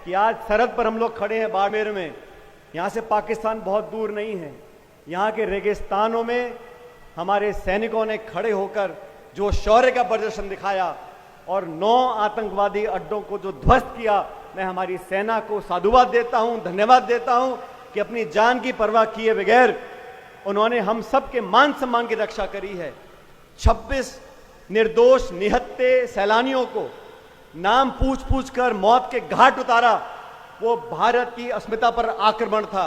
कि आज सरहद पर हम लोग खड़े हैं बाड़मेर में। यहाँ से पाकिस्तान बहुत दूर नहीं है। यहाँ के रेगिस्तानों में हमारे सैनिकों ने खड़े होकर जो शौर्य का प्रदर्शन दिखाया और 9 आतंकवादी अड्डों को जो ध्वस्त किया, मैं हमारी सेना को साधुवाद देता हूं, धन्यवाद देता हूं कि अपनी जान की परवाह किए बगैर उन्होंने हम सब के मान सम्मान की रक्षा करी है। 26 निर्दोष निहत्थे सैलानियों को नाम पूछ पूछ कर मौत के घाट उतारा। वो भारत की अस्मिता पर आक्रमण था,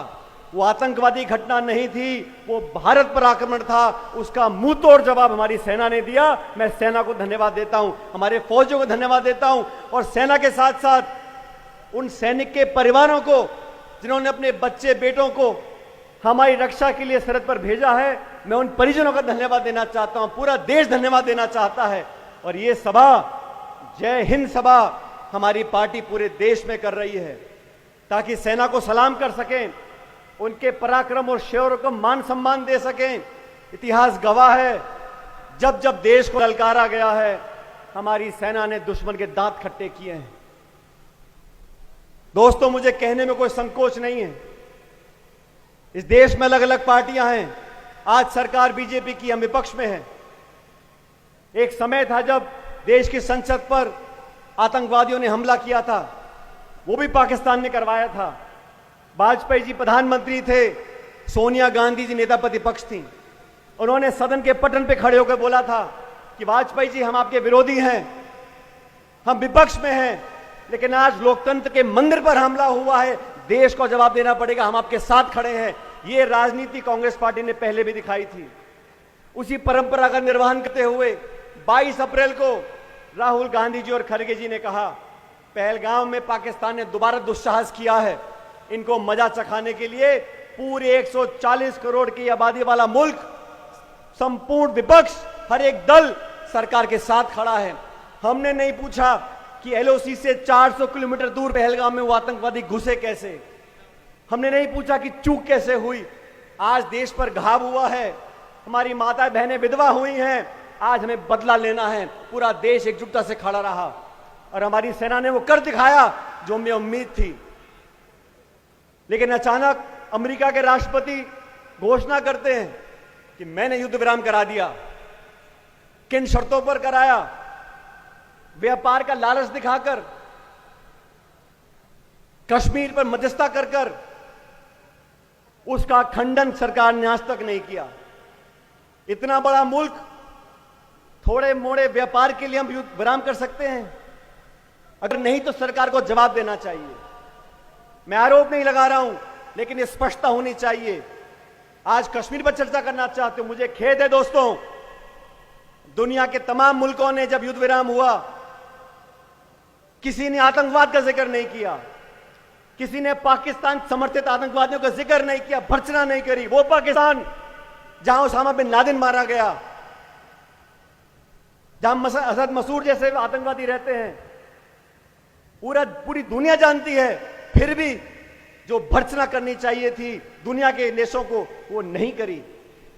वो आतंकवादी घटना नहीं थी, वो भारत पर आक्रमण था। उसका मुंह तोड़ जवाब हमारी सेना ने दिया। मैं सेना को धन्यवाद देता हूं, हमारे फौजियों को धन्यवाद देता हूं और सेना के साथ साथ उन सैनिक के परिवारों को जिन्होंने अपने बच्चे बेटों को हमारी रक्षा के लिए सरहद पर भेजा है। मैं उन परिजनों का धन्यवाद देना चाहता हूं, पूरा देश धन्यवाद देना चाहता है। और ये सभा, जय हिंद सभा, हमारी पार्टी पूरे देश में कर रही है ताकि सेना को सलाम कर सकें, उनके पराक्रम और शौर्य को मान सम्मान दे सकें। इतिहास गवाह है, जब जब देश को ललकारा गया है, हमारी सेना ने दुश्मन के दांत खट्टे किए हैं। दोस्तों, मुझे कहने में कोई संकोच नहीं है, इस देश में अलग अलग पार्टियां हैं। आज सरकार बीजेपी की, हम विपक्ष में हैं। एक समय था जब देश की संसद पर आतंकवादियों ने हमला किया था, वो भी पाकिस्तान ने करवाया था। वाजपेयी जी प्रधानमंत्री थे, सोनिया गांधी जी नेता प्रतिपक्ष थी। उन्होंने सदन के पटल पे खड़े होकर बोला था कि वाजपेयी जी, हम आपके विरोधी हैं, हम विपक्ष में हैं, लेकिन आज लोकतंत्र के मंदिर पर हमला हुआ है, देश को जवाब देना पड़ेगा, हम आपके साथ खड़े हैं। ये राजनीति कांग्रेस पार्टी ने पहले भी दिखाई थी। उसी परंपरा का निर्वहन करते हुए 22 अप्रैल को राहुल गांधी जी और खड़गे जी ने कहा, पहलगाम में पाकिस्तान ने दोबारा दुस्साहस किया है। इनको मजा चखाने के लिए पूरे 140 करोड़ की आबादी वाला मुल्क, संपूर्ण विपक्ष, हर एक दल सरकार के साथ खड़ा है। हमने नहीं पूछा कि एलओसी से 400 किलोमीटर दूर पहलगाम में वो आतंकवादी घुसे कैसे। हमने नहीं पूछा कि चूक कैसे हुई। आज देश पर घाव हुआ है, हमारी माता बहनें विधवा हुई हैं। आज हमें बदला लेना है। पूरा देश एकजुटता से खड़ा रहा और हमारी सेना ने वो कर दिखाया जो हमें उम्मीद थी। लेकिन अचानक अमेरिका के राष्ट्रपति घोषणा करते हैं कि मैंने युद्ध विराम करा दिया। किन शर्तों पर कराया? व्यापार का लालच दिखाकर, कश्मीर पर मध्यस्थता कर कर। उसका खंडन सरकार ने आज तक नहीं किया। इतना बड़ा मुल्क, थोड़े मोड़े व्यापार के लिए हम युद्ध विराम कर सकते हैं? अगर नहीं तो सरकार को जवाब देना चाहिए। मैं आरोप नहीं लगा रहा हूं, लेकिन ये स्पष्टता होनी चाहिए। आज कश्मीर पर चर्चा करना चाहते हो, मुझे खेद है दोस्तों, दुनिया के तमाम मुल्कों ने जब युद्ध विराम हुआ, किसी ने आतंकवाद का जिक्र नहीं किया, किसी ने पाकिस्तान समर्थित आतंकवादियों का जिक्र नहीं किया, भर्त्सना नहीं करी। वो पाकिस्तान जहां उसामा बिन लादेन मारा गया, जहां असद मसूद जैसे आतंकवादी रहते हैं, पूरी दुनिया जानती है। फिर भी जो भर्त्सना करनी चाहिए थी दुनिया के देशों को, वो नहीं करी।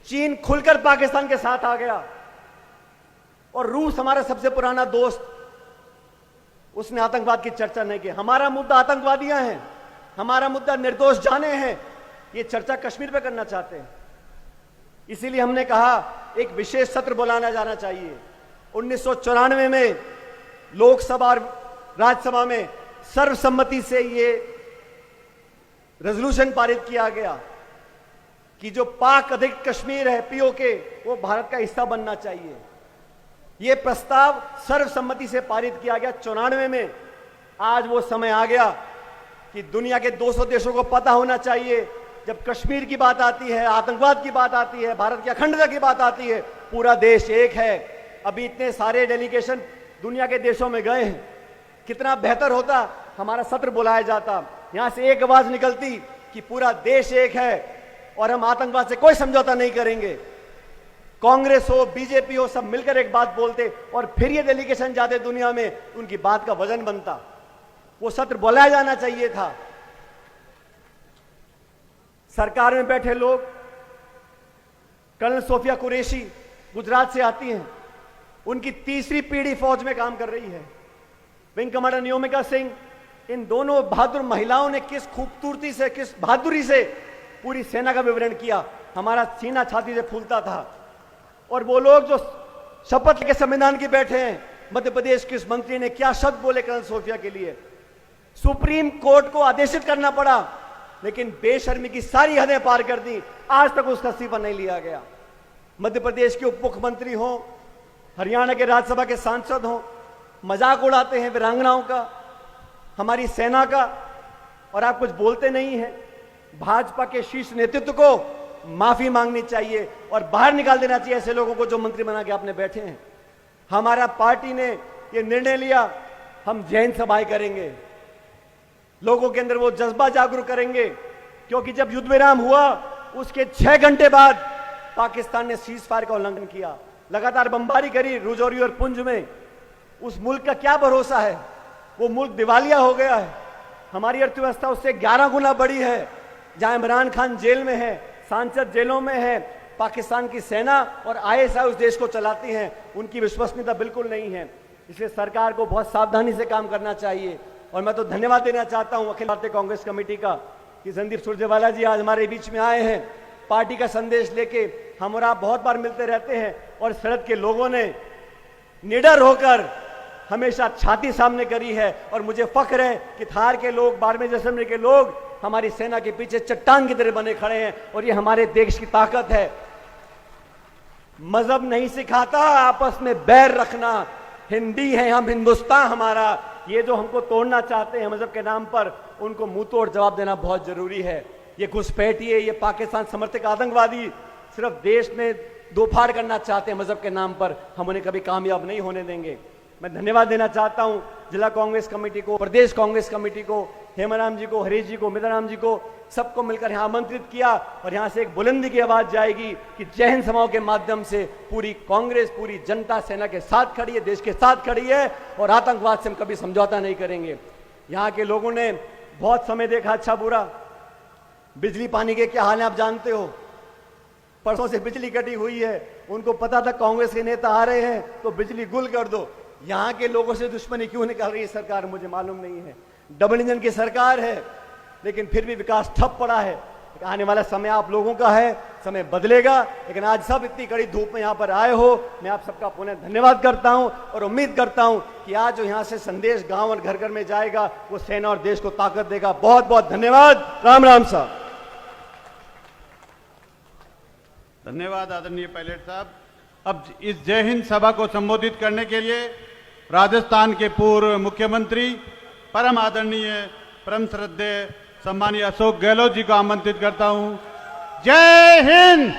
चीन खुलकर पाकिस्तान के साथ आ गया और रूस, हमारा सबसे पुराना दोस्त, उसने आतंकवाद की चर्चा नहीं की। हमारा मुद्दा आतंकवादियां हैं, हमारा मुद्दा निर्दोष जाने हैं। ये चर्चा कश्मीर पे करना चाहते हैं। इसीलिए हमने कहा एक विशेष सत्र बुलाना जाना चाहिए। 1994 में लोकसभा और राज्यसभा में सर्वसम्मति से ये रेजोल्यूशन पारित किया गया कि जो पाक अधिकृत कश्मीर है, पीओके, वो भारत का हिस्सा बनना चाहिए। ये प्रस्ताव सर्वसम्मति से पारित किया गया 94 में। आज वो समय आ गया कि दुनिया के 200 देशों को पता होना चाहिए, जब कश्मीर की बात आती है, आतंकवाद की बात आती है, भारत की अखंडता की बात आती है, पूरा देश एक है। अभी इतने सारे डेलीगेशन दुनिया के देशों में गए हैं, कितना बेहतर होता हमारा सत्र बुलाया जाता, यहां से एक आवाज निकलती कि पूरा देश एक है और हम आतंकवाद से कोई समझौता नहीं करेंगे। कांग्रेस हो, बीजेपी हो, सब मिलकर एक बात बोलते और फिर ये डेलीगेशन जाते दुनिया में, उनकी बात का वजन बनता। वो सत्र बुलाया जाना चाहिए था। सरकार में बैठे लोग, कर्नल सोफिया कुरैशी गुजरात से आती हैं, उनकी तीसरी पीढ़ी फौज में काम कर रही है। विंग कमांडर नियोमिका सिंह इन दोनों बहादुर महिलाओं ने किस खूबसूरती से, किस बहादुरी से पूरी सेना का विवरण किया। हमारा सीना छाती से फूलता था। और वो लोग जो शपथ लेके संविधान की बैठे हैं, मध्य प्रदेश के इस मंत्री ने क्या शब्द बोले कर्नल सोफिया के लिए। सुप्रीम कोर्ट को आदेशित करना पड़ा, लेकिन बेशर्मी की सारी हदें पार कर दी। आज तक उसका इस्तीफा नहीं लिया गया। मध्य प्रदेश के उप मुख्यमंत्री हो, हरियाणा के राज्यसभा के सांसद हो, मजाक उड़ाते हैं वीरांगनाओं का, हमारी सेना का, और आप कुछ बोलते नहीं हैं। भाजपा के शीर्ष नेतृत्व को माफी मांगनी चाहिए और बाहर निकाल देना चाहिए ऐसे लोगों को जो मंत्री बना के आपने बैठे हैं। हमारा पार्टी ने ये निर्णय लिया, हम जैन सभाएं करेंगे, लोगों के अंदर वो जज्बा जागरूक करेंगे, क्योंकि जब युद्ध विराम हुआ उसके 6 घंटे बाद पाकिस्तान ने सीज फायर का उल्लंघन किया, लगातार बमबारी करी राजौरी और पुंछ में। उस मुल्क का क्या भरोसा है? वो मुल्क दिवालिया हो गया है। हमारी अर्थव्यवस्था उससे 11 गुना बड़ी है। जहां इमरान खान जेल में है, सांसद जेलों में है, पाकिस्तान की सेना और आईएसआई उस देश को चलाती हैं, उनकी विश्वसनीयता बिल्कुल नहीं है। इसलिए सरकार को बहुत सावधानी से काम करना चाहिए। और मैं तो धन्यवाद देना चाहता हूं अखिल भारतीय कांग्रेस कमेटी का कि संदीप सुरजेवाला जी आज हमारे बीच में आए हैं, पार्टी का संदेश लेके। हम और आप बहुत बार मिलते रहते हैं और सरहद के लोगों ने निडर होकर हमेशा छाती सामने करी है। और मुझे फख्र है कि थार के लोग, बाड़मेर जैसलमेर के लोग हमारी सेना के पीछे चट्टान की तरह बने खड़े हैं, और ये हमारे देश की ताकत है। मजहब नहीं सिखाता आपस में बैर रखना। हिंदी है हम, हिंदुस्तान हमारा। ये जो हमको तोड़ना चाहते हैं मजहब के नाम पर, उनको मुंह तोड़ जवाब देना बहुत जरूरी है। ये घुसपैठिए, ये पाकिस्तान समर्थक आतंकवादी सिर्फ देश में दोफाड़ करना चाहते हैं मजहब के नाम पर। हम उन्हें कभी कामयाब नहीं होने देंगे। मैं धन्यवाद देना चाहता हूं जिला कांग्रेस कमेटी को, प्रदेश कांग्रेस कमेटी को, हेमाराम जी को, हरीश जी को, मिताराम जी को, सबको मिलकर यहां आमंत्रित किया। और यहां से एक बुलंदी की आवाज जाएगी कि जय हिंद समाओं के माध्यम से पूरी कांग्रेस, पूरी जनता सेना के साथ खड़ी है, देश के साथ खड़ी है, और आतंकवाद से हम कभी समझौता नहीं करेंगे। यहां के लोगों ने बहुत समय देखा अच्छा बुरा। बिजली पानी के क्या हाल है आप जानते हो। परसों से बिजली कटी हुई है, उनको पता था कांग्रेस के नेता आ रहे हैं तो बिजली गुल कर दो। यहां के लोगों से दुश्मनी क्यों निकाल रही है सरकार, मुझे मालूम नहीं है। डबल इंजन की सरकार है, लेकिन फिर भी विकास ठप पड़ा है। आने वाला समय आप लोगों का है, समय बदलेगा। लेकिन आज सब इतनी कड़ी धूप में यहां पर आए हो, मैं आप सबका पुनः धन्यवाद करता हूं और उम्मीद करता हूं कि आज जो यहां से संदेश गांव और घर घर में जाएगा वो सेना और देश को ताकत देगा। बहुत बहुत धन्यवाद। राम राम साहब। धन्यवाद आदरणीय पायलट साहब। अब इस जय हिंद सभा को संबोधित करने के लिए राजस्थान के पूर्व मुख्यमंत्री, परम आदरणीय, परम श्रद्धेय, सम्मानीय अशोक गहलोत जी को आमंत्रित करता हूं। जय हिंद।